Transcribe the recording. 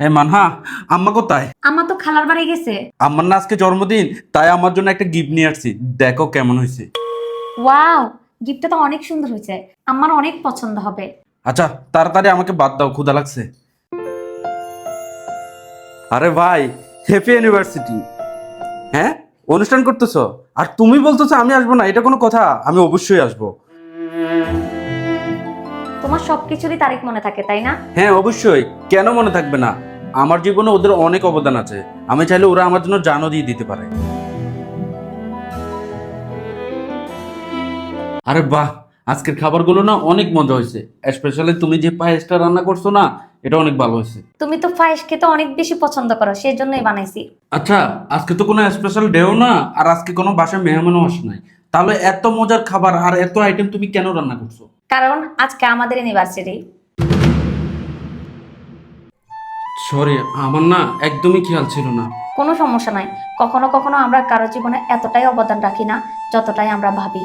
মানহা, আম্মা কোথায়? আম্মা তো খালার বাড়ি গেছে। আমার না আজকে জন্মদিন, তাই আমার জন্য একটা গিফট নিয়ে আসছি, দেখো কেমন হয়েছে। ওয়াও, গিফটটা তো অনেক সুন্দর হয়েছে, আমার অনেক পছন্দ হবে। আচ্ছা তাড়াতাড়ি আমাকে বাদ দাও, ক্ষুধা লাগছে। আরে ভাই, হ্যাপি ইউনিভার্সিটি। হ্যাঁ, অনুষ্ঠান করতেছো আর তুমি বলতেছো আমি আসবো না? এটা কোনো কথা? আমি অবশ্যই আসবো। তোমার সবকিছুরই তারিখ মনে থাকে তাই না? হ্যাঁ অবশ্যই, কেন মনে থাকবে না? আমার জীবনে ওদের অনেক অবদান আছে, আমি চাইলে ওরা আমার জন্য জানও দিয়ে দিতে পারে। আরে বাহ, আজকের খাবারগুলো না অনেক মজা হয়েছে, স্পেশালি তুমি যে পায়েসটা রান্না করছো না, এটা অনেক ভালো হয়েছে। তুমি তো পায়েস খেতে অনেক বেশি পছন্দ করো, সেই জন্যই বানাইছি। আচ্ছা, আজকে তো কোনো স্পেশাল ডেও না, আর আজকে কোনো বাসায় মেহমানও আসে নাই, তাহলে এত মজার খাবার আর এত আইটেম তুমি কেন রান্না করছো? কারণ আজকে আমাদের ইউনিভার্সিটি। সরি, আমার না একদমই খেয়াল ছিল না। কোনো সমস্যা নাই, কখনো কখনো আমরা কারো জীবনে এতটাই অবদান রাখি না যতটাই আমরা ভাবি।